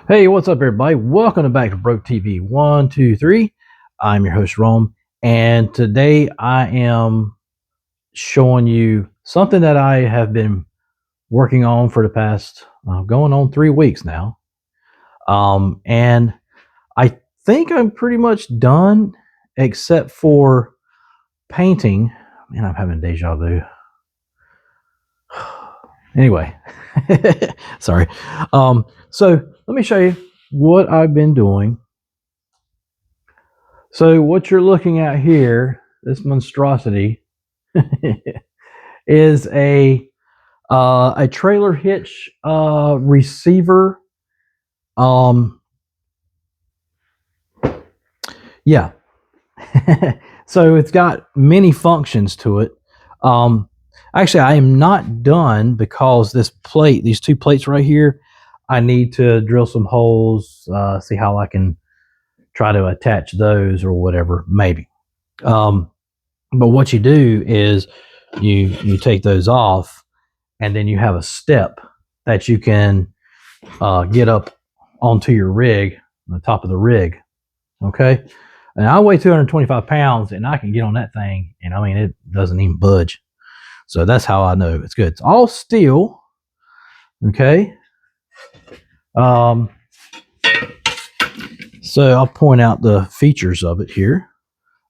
Hey, what's up, everybody? Welcome back to Broke TV 123. I'm your host, Rome, and today I am showing you something that I have been working on for the past going on 3 weeks now. And I think I'm pretty much done except for painting. Man, I'm having deja vu. Anyway, sorry. So let me show you what I've been doing. So what you're looking at here, this monstrosity, is a trailer hitch receiver. Yeah. So it's got many functions to it. Actually, I am not done because these two plates right here, I need to drill some holes, see how I can try to attach those or whatever, maybe. But what you do is you take those off, and then you have a step that you can get up onto your rig, on the top of the rig. Okay, and I weigh 225 pounds, and I can get on that thing, and I mean it doesn't even budge. So that's how I know it's good. It's all steel. Okay. So I'll point out the features of it here.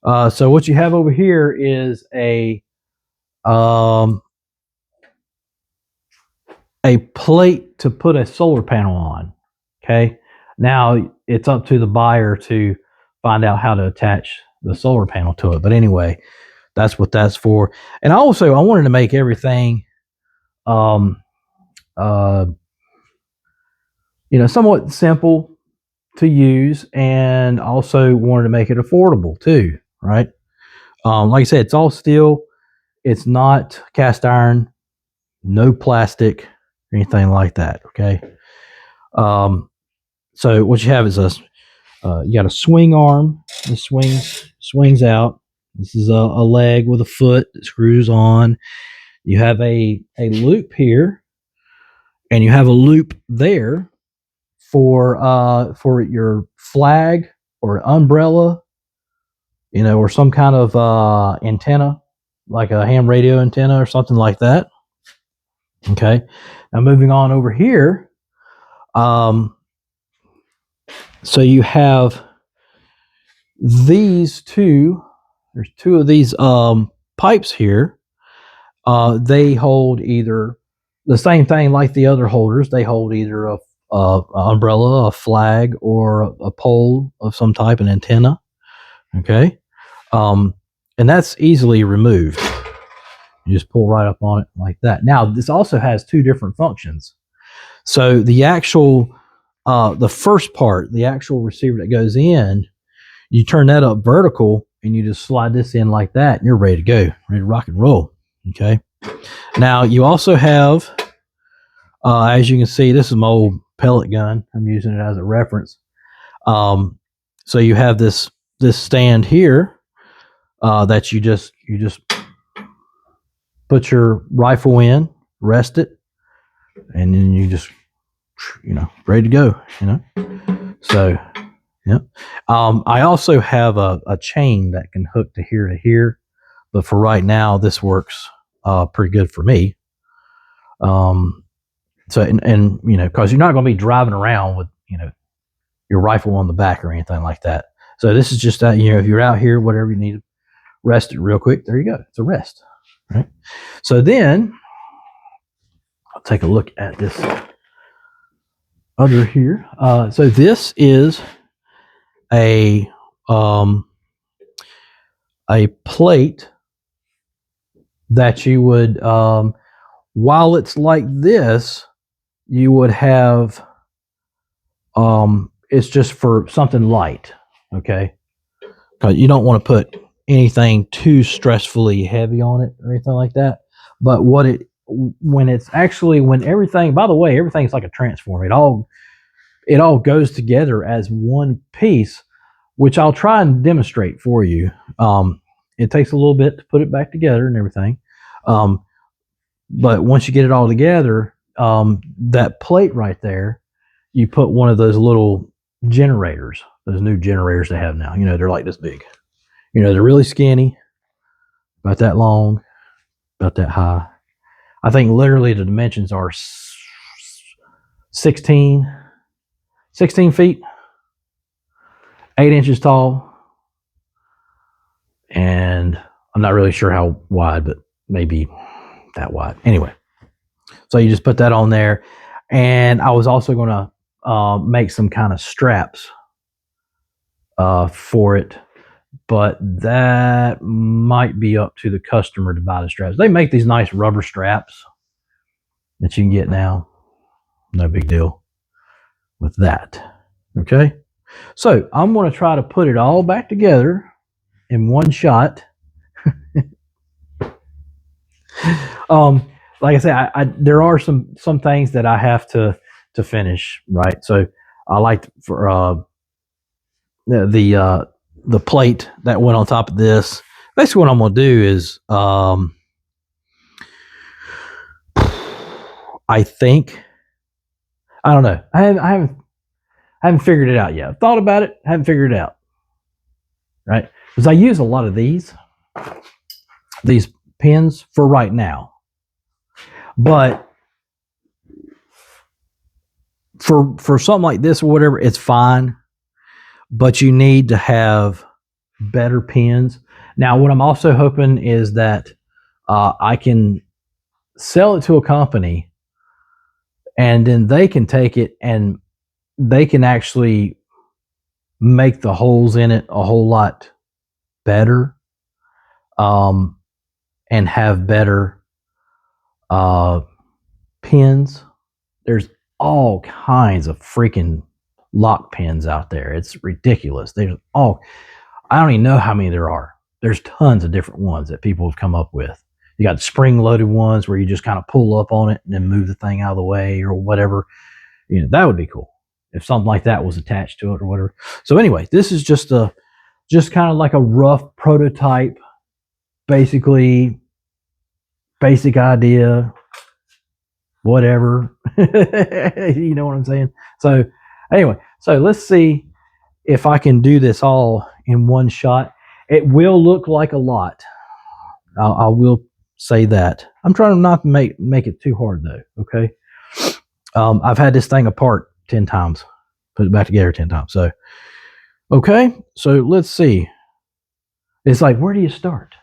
So what you have over here is a plate to put a solar panel on. Okay. Now it's up to the buyer to find out how to attach the solar panel to it. But anyway, that's what that's for. And I wanted to make everything, somewhat simple to use, and also wanted to make it affordable too, right? Like I said, it's all steel. It's not cast iron, no plastic or anything like that. Okay. So what you have is you got a swing arm. This swings out. This is a leg with a foot that screws on. You have a loop here, and you have a loop there for your flag or umbrella, or some kind of antenna, like a ham radio antenna or something like that. Okay. Now moving on over here, so you have these two. There's two of these pipes here. They hold either the same thing like the other holders. They hold either a umbrella, a flag, or a pole of some type, an antenna. Okay. And that's easily removed. You just pull right up on it like that. Now, this also has two different functions. So the actual, the first part, the actual receiver that goes in, you turn that up vertical, and you just slide this in like that, and you're ready to go, ready to rock and roll. Okay. Now you also have, as you can see, this is my old pellet gun. I'm using it as a reference. So you have this stand here that you just put your rifle in, rest it, and then you just ready to go. So yeah. I also have a chain that can hook to here, but for right now, this works pretty good for me. So and because you're not going to be driving around with your rifle on the back or anything like that. So this is just that if you're out here, whatever you need to rest it real quick, there you go. It's a rest, right? So then I'll take a look at this other here. So this is a plate that you would, while it's like this, you would have, it's just for something light. Okay. Because you don't want to put anything too stressfully heavy on it or anything like that. But when everything, by the way, everything's like a transformer. It all goes together as one piece, which I'll try and demonstrate for you. It takes a little bit to put it back together and everything. But once you get it all together, that plate right there you put one of those little generators, those new generators they have now. You know, they're like this big. You know, they're really skinny, about that long, about that high. I think literally the dimensions are 16 feet, 8 inches tall, and I'm not really sure how wide, but maybe that wide. Anyway, so you just put that on there, and I was also going to make some kind of straps for it, but that might be up to the customer to buy the straps. They make these nice rubber straps that you can get now. No big deal with that. Okay, so I'm going to try to put it all back together in one shot. Like I said, there are some things that I have to finish, right? So I like for the plate that went on top of this. Basically, what I'm going to do is I think, I don't know. I haven't figured it out yet. I've thought about it, haven't figured it out. Right? Because I use a lot of these pins for right now. But for something like this or whatever, it's fine. But you need to have better pins. Now, what I'm also hoping is that I can sell it to a company, and then they can take it and they can actually make the holes in it a whole lot better, and have better pins. There's all kinds of freaking lock pins out there. It's ridiculous. I don't even know how many there are. There's tons of different ones that people have come up with. You got the spring-loaded ones where you just kind of pull up on it and then move the thing out of the way or whatever. You know, that would be cool if something like that was attached to it or whatever. So anyway, this is just kind of like a rough prototype, basically basic idea, whatever. You know what I'm saying? So anyway, so let's see if I can do this all in one shot. It will look like a lot. I will say that. I'm trying not to make it too hard though. Okay. I've had this thing apart 10 times, put it back together 10 times. So, okay. So let's see. It's like, where do you start?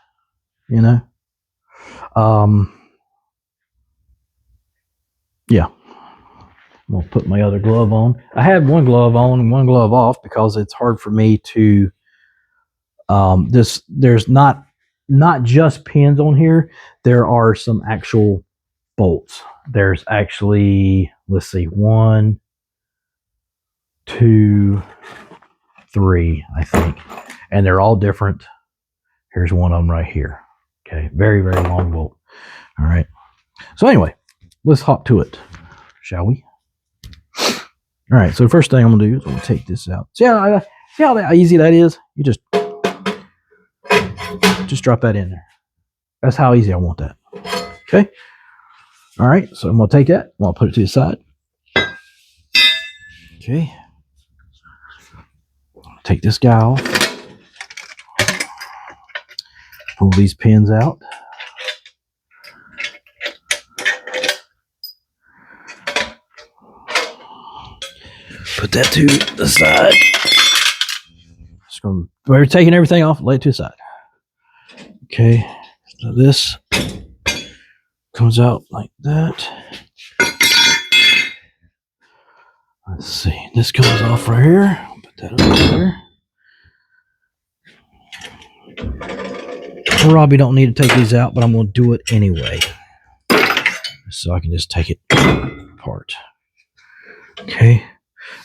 You know? Yeah. I'm going to put my other glove on. I had one glove on and one glove off because it's hard for me to, there's not just pins on here. There are some actual bolts. There's actually, let's see, 1, 2, 3, I think. And they're all different. Here's one of them right here. Okay, very, very long bolt. All right. So anyway, let's hop to it, shall we? All right, so the first thing I'm going to do is I'm going to take this out. See how easy that is? You just drop that in there. That's how easy I want that. Okay. All right, so I'm going to take that. I'm going to put it to the side. Okay. Take this guy off. Pull these pins out. Put that to the side. We're taking everything off, lay it to the side. Okay, so this comes out like that. Let's see, this comes off right here. Put that over there. Probably don't need to take these out, but I'm going to do it anyway, so I can just take it apart. Okay.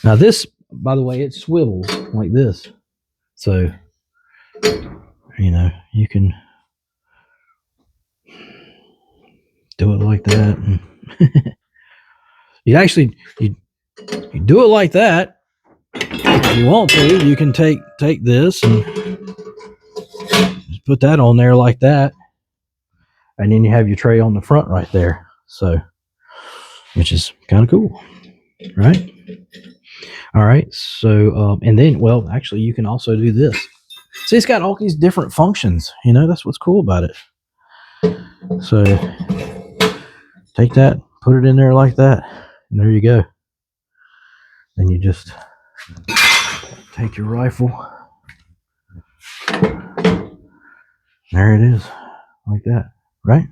Now this, by the way, it swivels like this. So, you know, you can do it like that. And you do it like that. If you want to, you can take this and just put that on there like that. And then you have your tray on the front right there. So, which is kind of cool, right? All right. So, and then, well, actually, you can also do this. See, it's got all these different functions. You know, that's what's cool about it. So, take that, put it in there like that, and there you go. Then you just take your rifle. There it is, like that, right?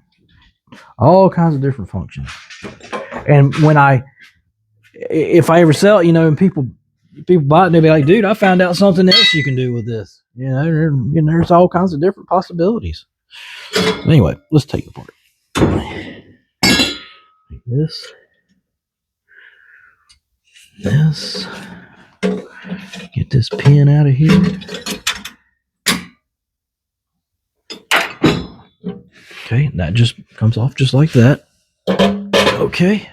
All kinds of different functions. And if I ever sell it, you know, and people buy it, they'll be like, dude, I found out something else you can do with this. You know, there's all kinds of different possibilities. Anyway, let's take it apart. Like this. Get this pin out of here. Okay, that just comes off just like that. Okay.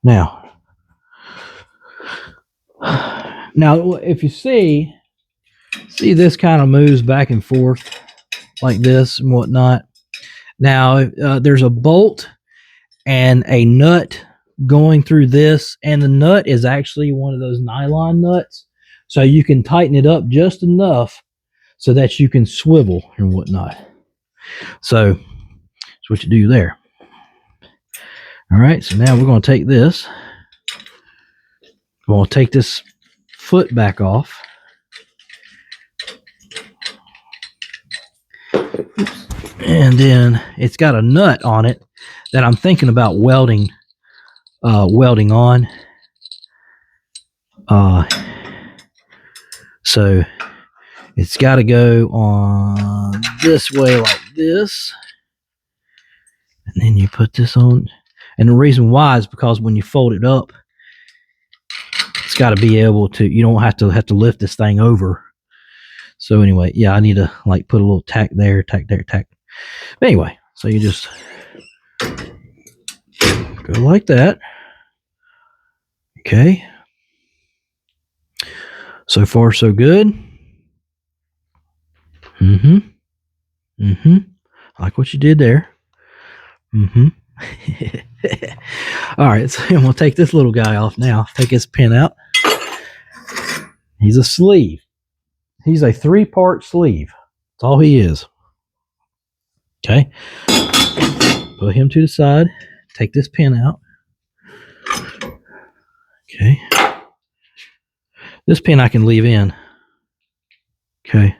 Now, if you see this kind of moves back and forth like this and whatnot. Now, there's a bolt and a nut going through this, and the nut is actually one of those nylon nuts, so you can tighten it up just enough so that you can swivel and whatnot. So that's what you do there. All right, so now we're going to take this. We're going to take this foot back off. And then it's got a nut on it that I'm thinking about welding on. So it's got to go on this way like this. And then you put this on. And the reason why is because when you fold it up, it's got to be able to, you don't have to lift this thing over. So anyway, yeah, I need to like put a little tack there, tack there, tack. But anyway, so you just go like that. Okay. So far, so good. Like what you did there. All right, so I'm gonna take this little guy off now. Take his pin out. He's a sleeve. He's a 3-part sleeve. That's all he is. Okay. Put him to the side. Take this pin out. Okay. This pin I can leave in. Okay.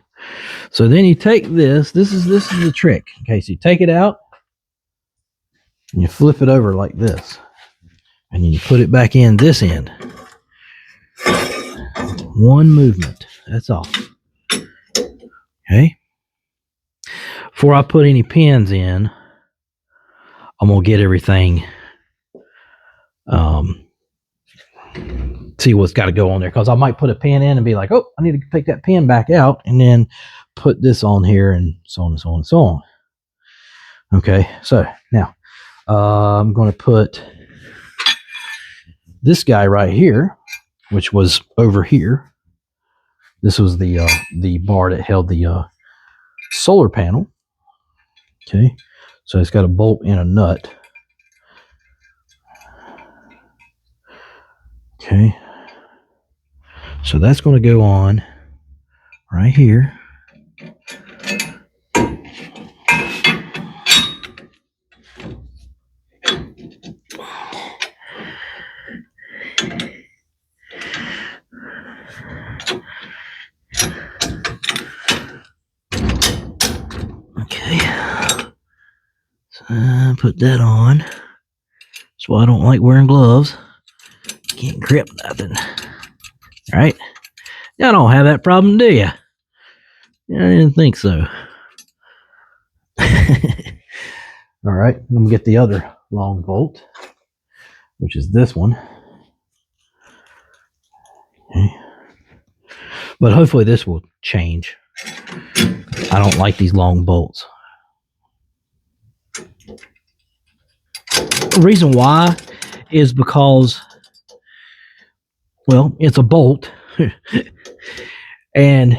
So then you take this. This is the trick. Okay, so you take it out and you flip it over like this. And then you put it back in this end. One movement. That's all. Okay. Before I put any pins in, I'm gonna get everything. See what's got to go on there, because I might put a pin in and be like, oh, I need to take that pin back out, and then put this on here, and so on and so on and so on. Okay, so now I'm going to put this guy right here, which was over here. This was the bar that held the solar panel. Okay, so it's got a bolt and a nut. Okay, so that's going to go on right here. Okay, so put that on. That's why I don't like wearing gloves. Can't grip nothing. All right, y'all don't have that problem, do you? I didn't think so. All right, I'm gonna get the other long bolt, which is this one. Okay. But hopefully this will change. I don't like these long bolts. The reason why is because, well, it's a bolt. And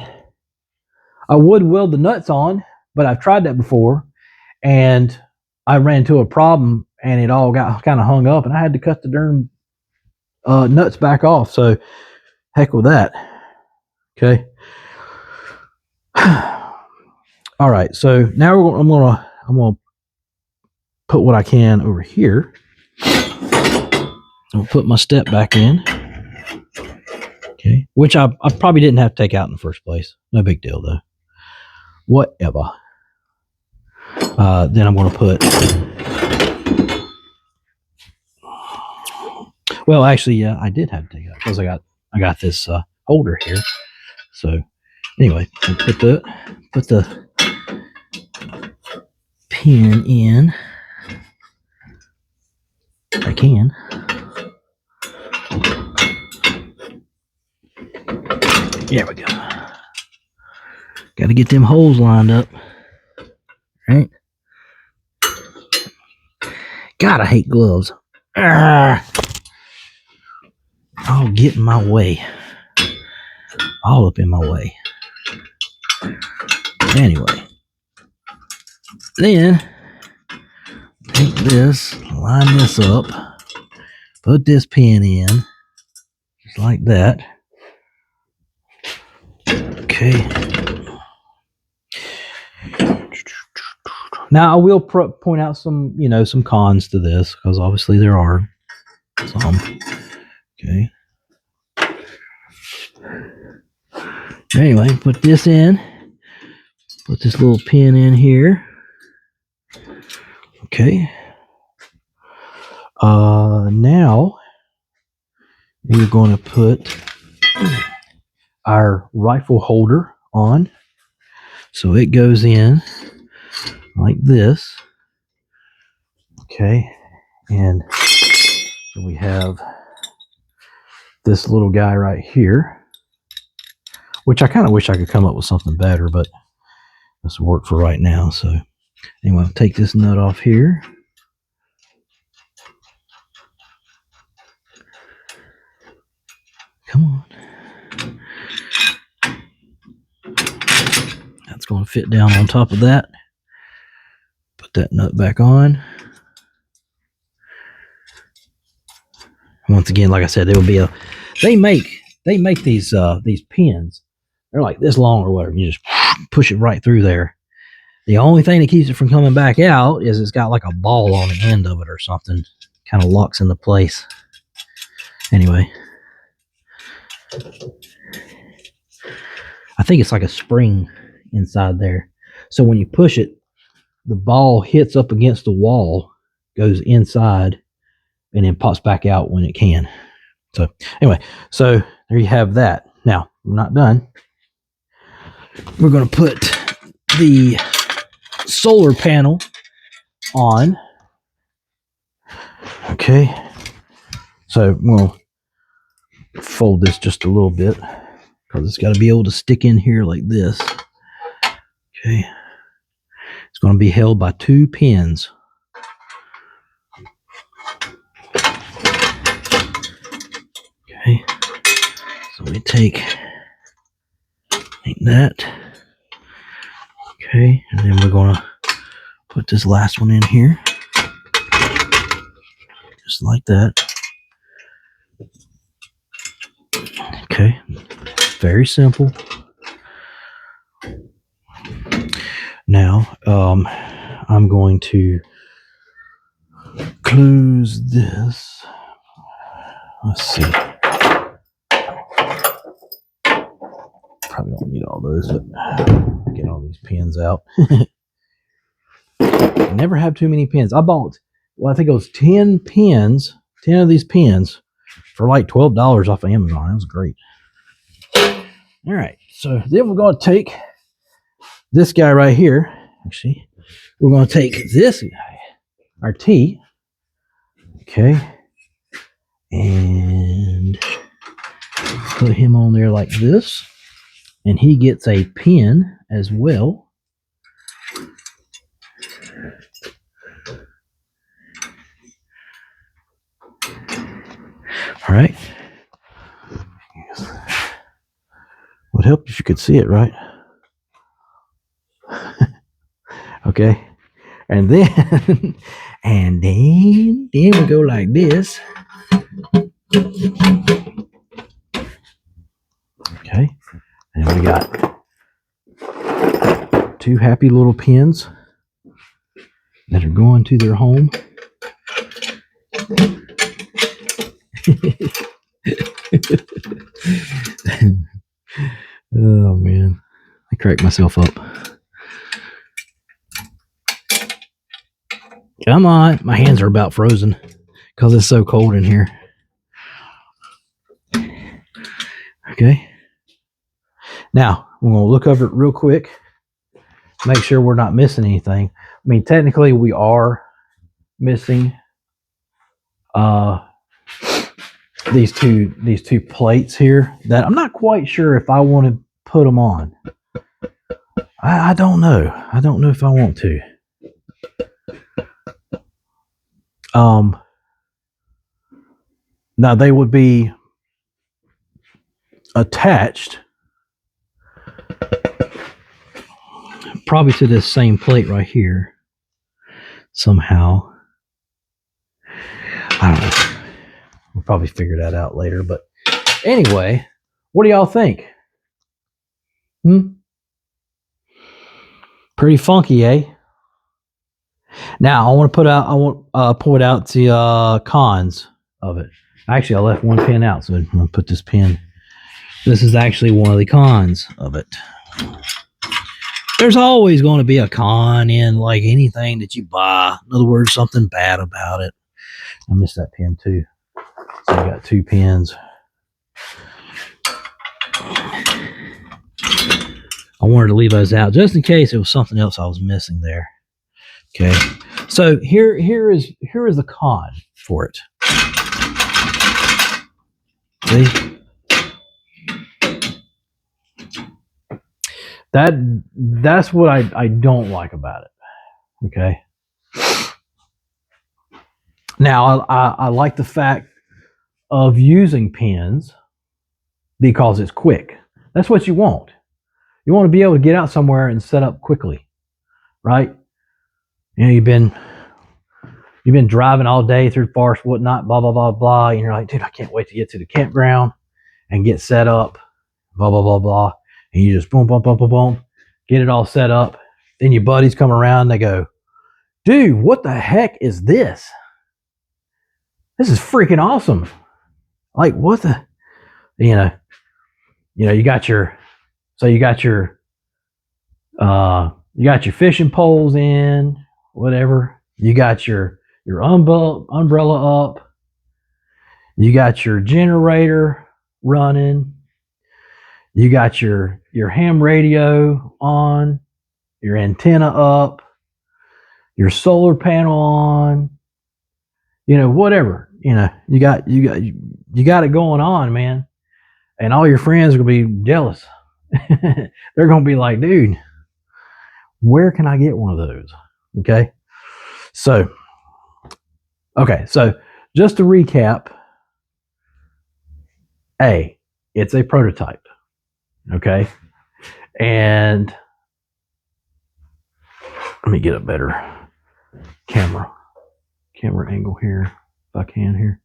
I would weld the nuts on, but I've tried that before, and I ran into a problem, and it all got kind of hung up, and I had to cut the darn nuts back off. So heck with that. Okay. All right. So now I'm gonna put what I can over here. I'll put my step back in. Okay. Which I probably didn't have to take out in the first place. No big deal though. Whatever. Then I'm going to put. Well, actually, yeah, I did have to take it out because I got this holder here. So anyway, I'll put the pin in. I can. There we go. Got to get them holes lined up, right? God, I hate gloves. Oh, get in my way. All up in my way. Anyway. Then, take this, line this up, put this pin in, just like that. Okay. Now, I will point out some, some cons to this, because obviously there are some. Okay. Anyway, put this in. Put this little pin in here. Okay. Now we're going to put our rifle holder on. So it goes in like this. Okay. And so we have this little guy right here, which I kind of wish I could come up with something better, but this will work for right now. So anyway, I'll take this nut off here. Come on. That's going to fit down on top of that. Put that nut back on. Once again, like I said, there will be a. They make these pins. They're like this long or whatever. You just push it right through there. The only thing that keeps it from coming back out is it's got like a ball on the end of it or something. Kind of locks into place. Anyway. I think it's like a spring inside there. So when you push it, the ball hits up against the wall, goes inside, and then pops back out when it can. So anyway, so there you have that. Now, we're not done. We're going to put the solar panel on. Okay. So we'll fold this just a little bit because it's got to be able to stick in here like this. Okay. It's going to be held by 2 pins. Okay. So we take that. Okay. And then we're going to put this last one in here. Just like that. Okay. Very simple. Now, I'm going to close this. Let's see. Probably don't need all those, but get all these pins out. I never have too many pins. I bought, I think it was 10 pins, 10 of these pins for like $12 off of Amazon. That was great. All right, so then we're going to take this guy right here. Actually, we're going to take this guy, our T, okay, and put him on there like this, and he gets a pin as well. All right. Would help if you could see it, right? Okay. And then we go like this. Okay, and we got 2 happy little pins that are going to their home. Oh man, I cracked myself up. Come on, my hands are about frozen because it's so cold in here. Okay, now we're gonna look over it real quick, make sure we're not missing anything. I mean, technically we are missing these two plates here that I'm not quite sure if I want to put them on. I don't know. I don't know if I want to. Now they would be attached probably to this same plate right here somehow. I don't know. We'll probably figure that out later. But anyway, what do y'all think? Pretty funky, eh? Now I want to point out the cons of it. Actually, I left one pin out, so I'm gonna put this pin. This is actually one of the cons of it. There's always going to be a con in like anything that you buy. In other words, something bad about it. I missed that pin too. So I got 2 pins. I wanted to leave those out just in case it was something else I was missing there. Okay. So here is the con for it. See? That's what I don't like about it. Okay. Now I like the fact of using pins because it's quick. That's what you want. You want to be able to get out somewhere and set up quickly, right? You know, you've been driving all day through forest, whatnot, blah blah blah blah, and you're like, dude, I can't wait to get to the campground and get set up, blah blah blah blah, and you just boom boom boom boom boom, get it all set up. Then your buddies come around, they go, dude, what the heck is this? This is freaking awesome. Like, what the, you know, you got your fishing poles in, whatever. You got your umbrella up. You got your generator running. You got your ham radio on, your antenna up, your solar panel on. You know, whatever. You know, you got it going on, man. And all your friends are gonna be jealous. They're gonna be like, dude, where can I get one of those? Okay. So just to recap, it's a prototype. Okay. And let me get a better camera angle here if I can here.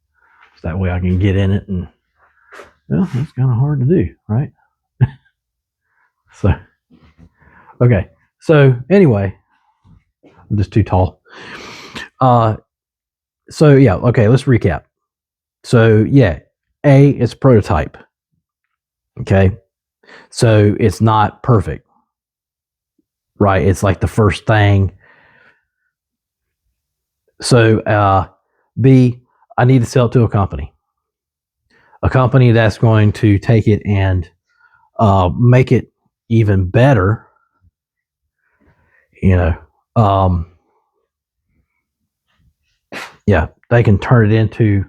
So that way I can get in it, and well, that's kind of hard to do, right? So okay. So anyway, I'm just too tall. So yeah, okay, let's recap. So yeah, it's prototype. Okay. So it's not perfect. Right? It's like the first thing. So B, I need to sell it to a company. A company that's going to take it and make it even better. You know, yeah, they can turn it into,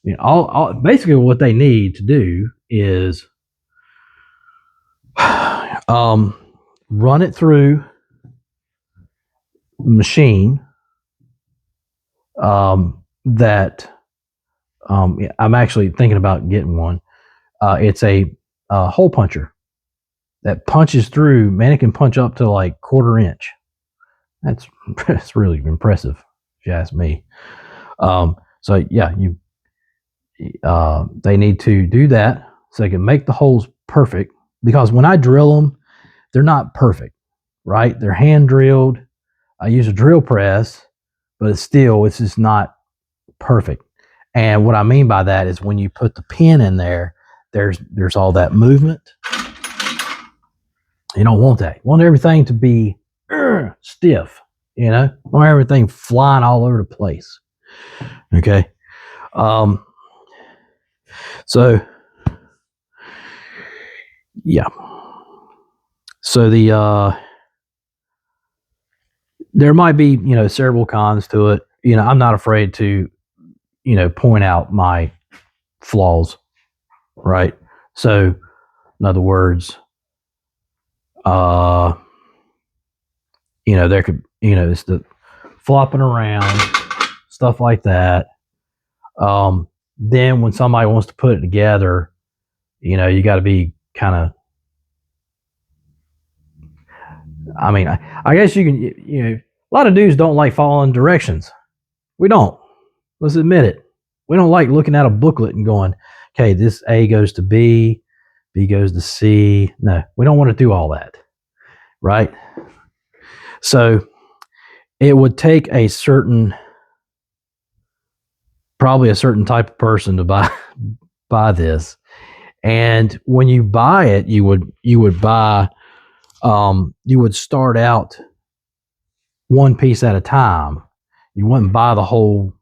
you know, all basically what they need to do is run it through machine that I'm actually thinking about getting one. It's a hole puncher that punches through. Man, it can punch up to like 1/4 inch. That's really impressive, if you ask me. So yeah, They need to do that so they can make the holes perfect. Because when I drill them, they're not perfect, right? They're hand drilled. I use a drill press, but it's just not perfect. And what I mean by that is when you put the pin in there, there's all that movement. You don't want that. You want everything to be stiff, you know? You want everything flying all over the place. Okay. So yeah. So there might be, several cons to it. I'm not afraid to, point out my flaws, right? So in other words, there could, it's the flopping around, stuff like that. Then when somebody wants to put it together, you got to be kind of, I guess you can, a lot of dudes don't like following directions. We don't. Let's admit it. We don't like looking at a booklet and going, okay, this A goes to B, B goes to C. No, we don't want to do all that, right? So it would take probably a certain type of person to buy this. And when you buy it, you would buy, you would start out one piece at a time. You wouldn't buy the whole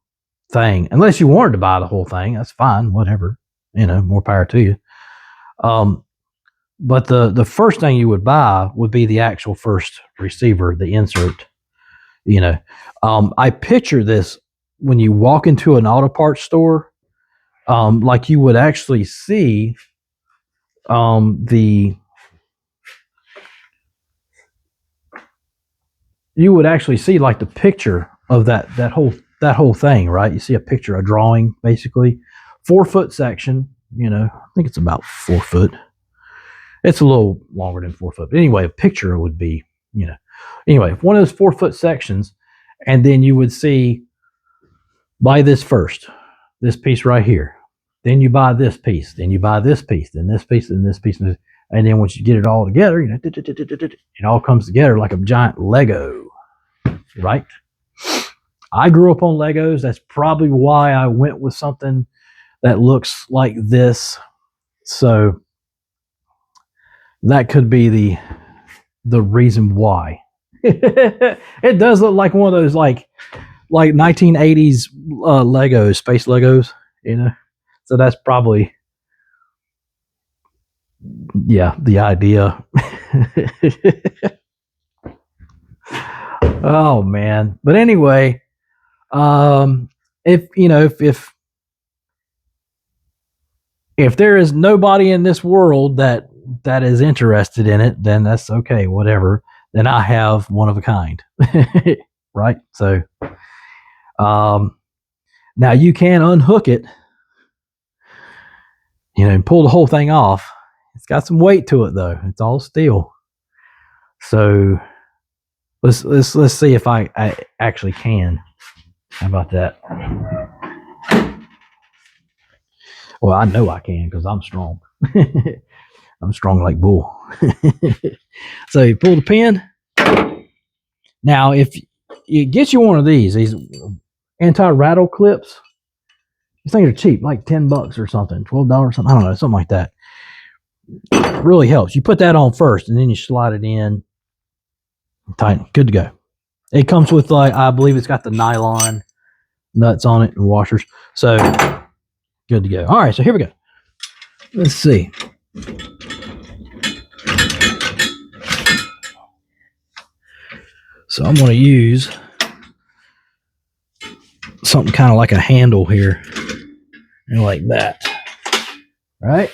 thing unless you wanted to buy the whole thing. That's fine, whatever, more power to you. But the first thing you would buy would be the actual first receiver, the insert. I picture this when you walk into an auto parts store, like you would actually see you would actually see like the picture of that whole thing, right? You see a picture, a drawing, basically 4-foot section. I think it's about 4 foot. It's a little longer than 4 foot, but anyway, a picture would be, anyway, one of those 4-foot sections, and then you would see, buy this first, this piece right here. Then you buy this piece. Then you buy this piece. Then this piece. And this piece. And then once you get it all together, it all comes together like a giant Lego, right? I grew up on Legos. That's probably why I went with something that looks like this. So that could be the reason why. It does look like one of those like 1980s Legos, space Legos, So that's probably, the idea. Oh man. But anyway, if there is nobody in this world that is interested in it, then that's okay, whatever. Then I have one of a kind. Right? So now you can unhook it, and pull the whole thing off. It's got some weight to it though. It's all steel. So let's see if I actually can. How about that? Well, I know I can because I'm strong. I'm strong like bull. So you pull the pin. Now, if you get you one of these anti-rattle clips, these things are cheap, like $10 or something, $12 or something. I don't know, something like that. It really helps. You put that on first, and then you slide it in. Tighten. Good to go. It comes with, I believe it's got the nylon nuts on it and washers. So, good to go. All right, so here we go. Let's see. So I'm going to use something kind of like a handle here, like that. Right?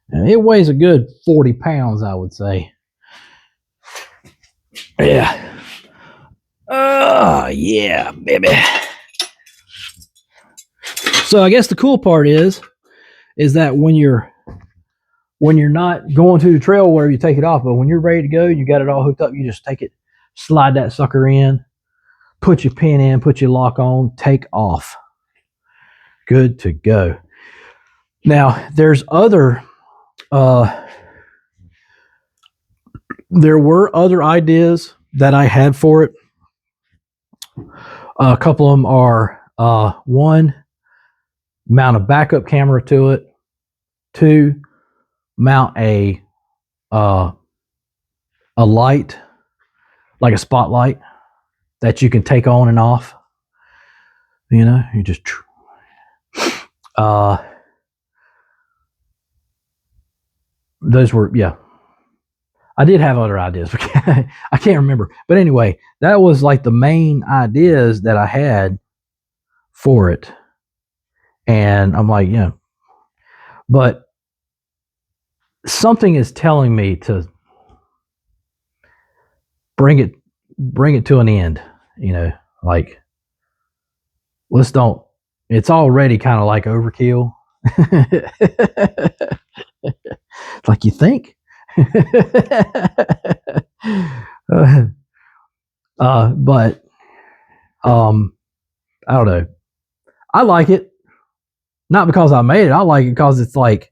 And it weighs a good 40 pounds, I would say. Yeah. Oh, yeah, baby. So I guess the cool part is that when you're not going to the trail where you take it off, but when you're ready to go, you got it all hooked up, you just take it, slide that sucker in, put your pin in, put your lock on, take off. Good to go. Now, there's other, there were other ideas that I had for it. A couple of them are one, mount a backup camera to it. Two, mount a light, like a spotlight, that you can take on and off. You know, you just those were, yeah. I did have other ideas, but I can't remember. But anyway, that was like the main ideas that I had for it. And I'm like, yeah. But something is telling me to bring it to an end, you know, like let's don't, it's already kind of like overkill. Like, you think? But I don't know. I like it, not because I made it. I like it because it's like,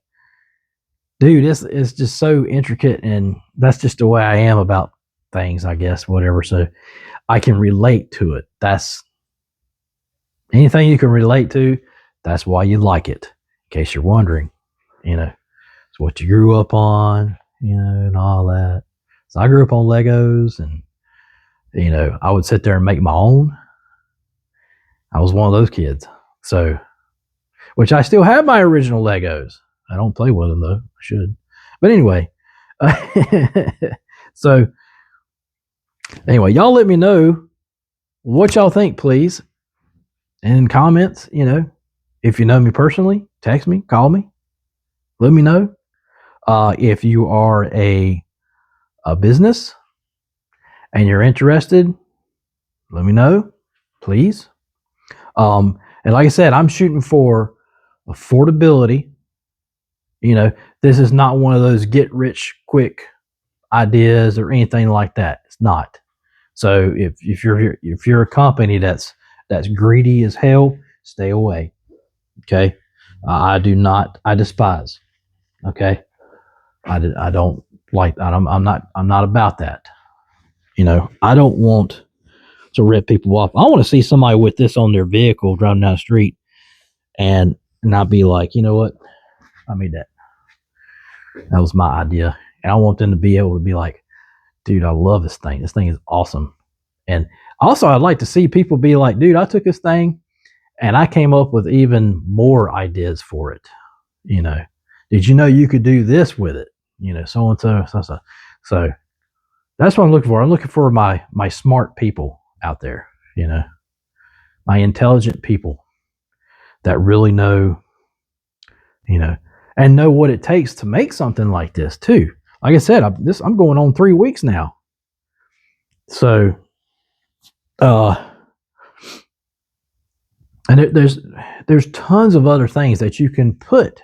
dude, it's just so intricate, and that's just the way I am about things, I guess, whatever. So I can relate to it. That's anything you can relate to. That's why you like it. In case you're wondering, you know, it's what you grew up on, you know, and all that. So I grew up on Legos, and you know, I would sit there and make my own. I was one of those kids. So, which I still have my original Legos. I don't play with them though. I should. But anyway, so anyway, y'all let me know what y'all think, please. And in comments, you know, if you know me personally, text me, call me, let me know. If you are a business and you're interested, let me know, please. And like I said, I'm shooting for affordability. You know, this is not one of those get rich quick ideas or anything like that. It's not. So if you're a company that's greedy as hell, stay away. Okay, I do not. I despise. Okay, I don't like. I'm not about that. You know, I don't want to rip people off. I want to see somebody with this on their vehicle driving down the street and not be like, you know what, I made that. That was my idea, and I want them to be able to be like, dude, I love this thing. This thing is awesome. And also, I'd like to see people be like, dude, I took this thing and I came up with even more ideas for it. You know, did you know you could do this with it? You know, so and so. So that's what I'm looking for. I'm looking for my smart people out there. You know, my intelligent people that really know, you know, and know what it takes to make something like this too. Like I said, I'm going on 3 weeks now. So, and there's tons of other things that you can put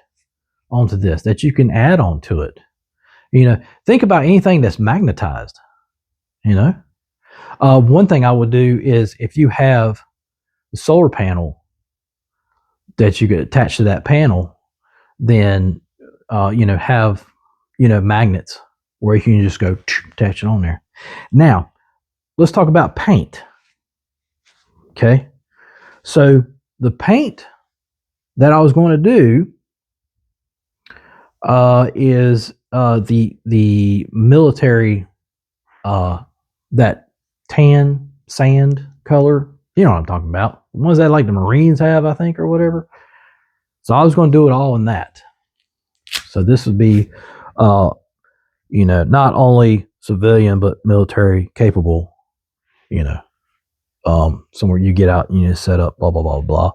onto this, that you can add on to it. You know, think about anything that's magnetized. You know, one thing I would do is if you have the solar panel that you could attach to that panel, then you know, have, you know, magnets where you can just go attach it on there. Now, let's talk about paint. Okay, so the paint that I was going to do is the military, that tan sand color. You know what I'm talking about? The ones that like the Marines have, I think, or whatever. So I was going to do it all in that. So this would be, you know, not only civilian but military capable. You know, somewhere you get out and you just set up, blah blah blah blah.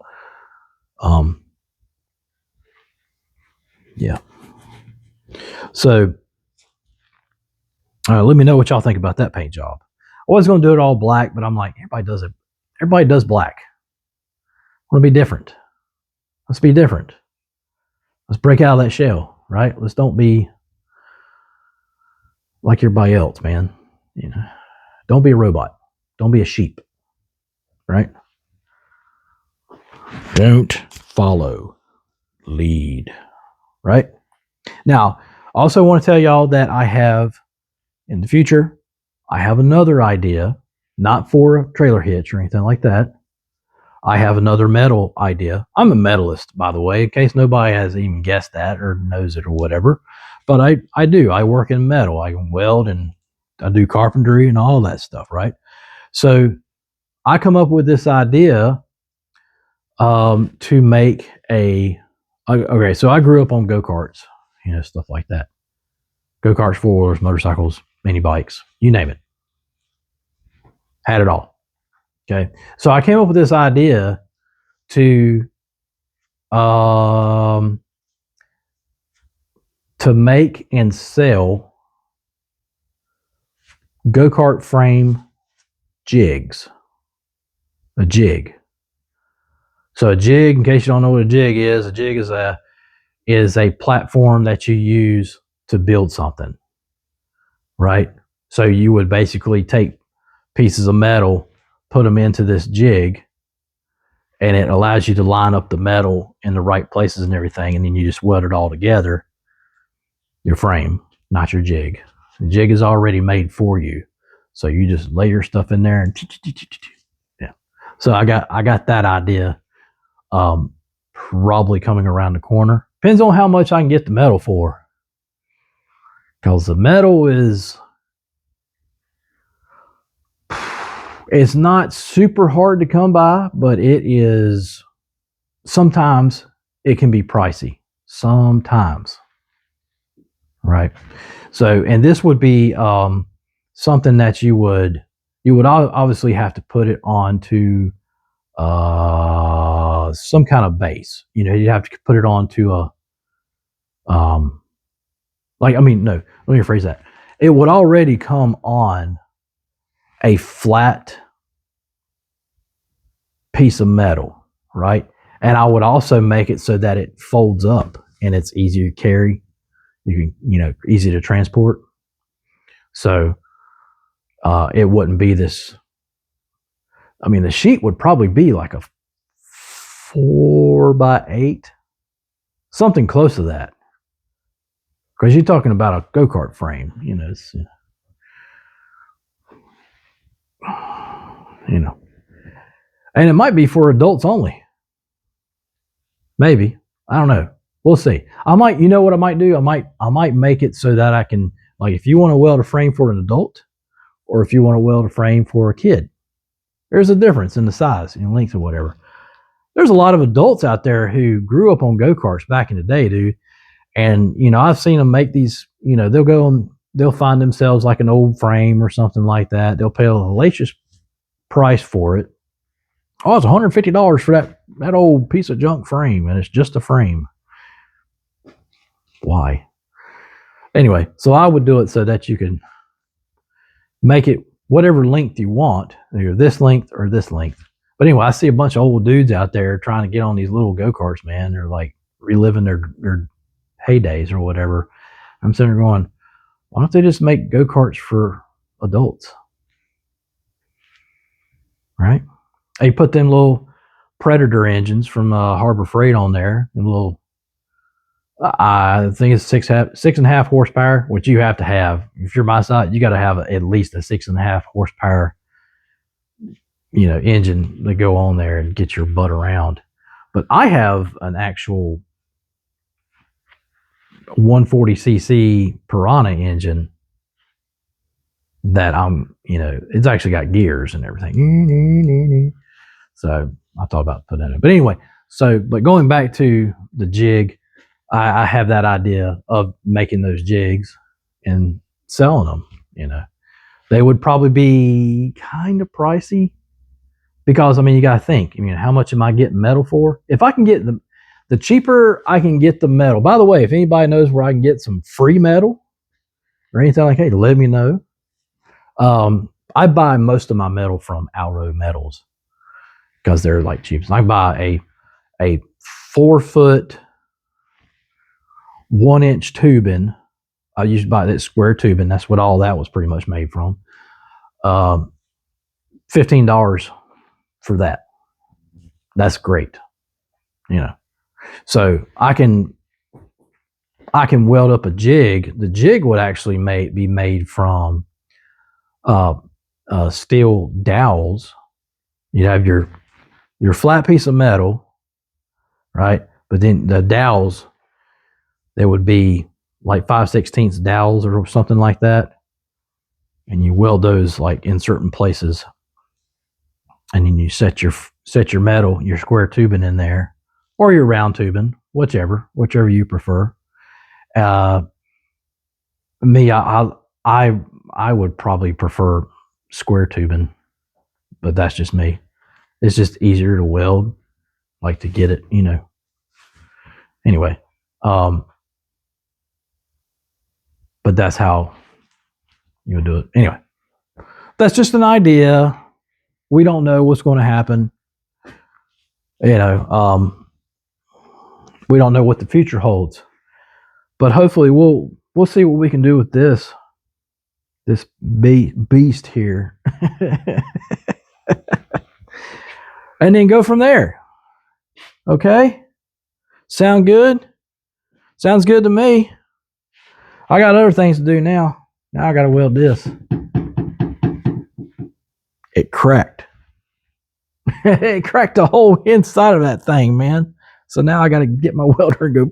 Yeah. So, let me know what y'all think about that paint job. I was going to do it all black, but I'm like, everybody does it. Everybody does black. I want to be different. Let's be different. Let's break out of that shell, right? Let's don't be like everybody else, man. You know, don't be a robot. Don't be a sheep, right? Don't follow, lead, right? Now, I also want to tell y'all that I have, in the future, I have another idea, not for a trailer hitch or anything like that. I have another metal idea. I'm a metalist, by the way, in case nobody has even guessed that or knows it or whatever. But I do. I work in metal. I can weld and I do carpentry and all that stuff, right? So I come up with this idea to make okay, so I grew up on go-karts, stuff like that. Go-karts, four-wheelers, motorcycles, mini bikes, you name it. Had it all. Okay. So I came up with this idea to make and sell go-kart frame jigs. A jig. So a jig, in case you don't know what a jig is a platform that you use to build something, right? So you would basically take pieces of metal, put them into this jig, and it allows you to line up the metal in the right places and everything, and then you just weld it all together. Your frame, not your jig. The jig is already made for you, so you just lay your stuff in there and yeah. So I got that idea probably coming around the corner. Depends on how much I can get the metal for, because the metal it's not super hard to come by, but it is sometimes it can be pricey. Sometimes, right? So, and this would be something that you would obviously have to put it onto some kind of base. You'd have to put it onto a no, let me rephrase that. It would already come on a flat piece of metal, right? And I would also make it so that it folds up and it's easier to carry. You can, easy to transport. So it wouldn't be this. I mean, the sheet would probably be like a 4x8, something close to that. Because you're talking about a go-kart frame, and it might be for adults only. Maybe. I don't know. We'll see. I might, what I might do? I might make it so that I can, like, if you want to weld a frame for an adult, or if you want to weld a frame for a kid, there's a difference in the size and length or whatever. There's a lot of adults out there who grew up on go-karts back in the day, dude. And, I've seen them make these, they'll go and they'll find themselves like an old frame or something like that. They'll pay a hellacious price for it. Oh, it's $150 for that old piece of junk frame, and it's just a frame. Why? Anyway, so I would do it so that you can make it whatever length you want, either this length or this length. But anyway, I see a bunch of old dudes out there trying to get on these little go-karts, man. They're like reliving their heydays or whatever. I'm sitting there going, why don't they just make go-karts for adults? Right? They put them little Predator engines from Harbor Freight on there, and little, I think it's 6.5 horsepower, which you have to have. If you're my side, you got to have at least a 6.5 horsepower, engine to go on there and get your butt around. But I have an actual 140cc Piranha engine that it's actually got gears and everything. So I thought about putting that in. But anyway, but going back to the jig, I have that idea of making those jigs and selling them. They would probably be kind of pricey because, you got to think, how much am I getting metal for? If I can get the cheaper I can get the metal. By the way, if anybody knows where I can get some free metal or anything like that, let me know. I buy most of my metal from Alro Metals because they're like cheap. So I buy a 4-foot 1-inch tubing. I used to buy that square tubing. That's what all that was pretty much made from. $15 for that. That's great. So I can weld up a jig. The jig would actually be made from steel dowels. You have your flat piece of metal, right? But then the dowels, there would be like 5/16 dowels or something like that, and you weld those like in certain places, and then you set your metal, your square tubing in there, or your round tubing, whichever you prefer. Me, I would probably prefer square tubing, but that's just me. It's just easier to weld, like to get it, Anyway, but that's how you would do it. Anyway, that's just an idea. We don't know what's going to happen. We don't know what the future holds, but hopefully we'll see what we can do with this beast here, and then go from there. Okay, sound good? Sounds good to me. I got other things to do now. Now I got to weld this. It cracked. It cracked the whole inside of that thing, man. So now I got to get my welder and go.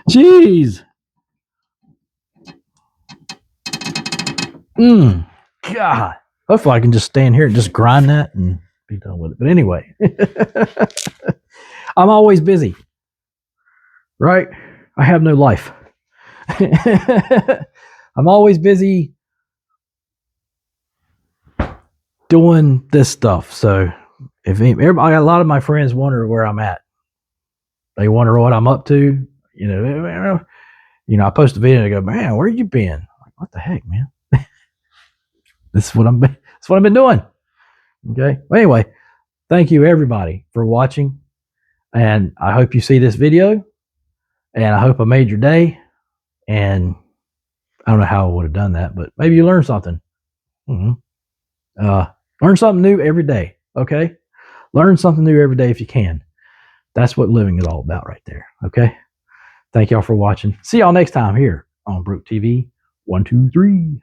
Jeez. God. Hopefully I can just stand here and just grind that and be done with it. But anyway, I'm always busy, right? I have no life. I'm always busy doing this stuff. So if everybody, a lot of my friends wonder where I'm at. They wonder what I'm up to. I post a video and I go, man, where you been? Like, what the heck, man? This is what I've been doing. Okay. Well, anyway, thank you everybody for watching, and I hope you see this video, and I hope I made your day. And I don't know how I would have done that, but maybe you learned something. Learn something new every day. Okay. Learn something new every day if you can. That's what living is all about right there. Okay. Thank y'all for watching. See y'all next time here on Broke TV 1, 2, 3.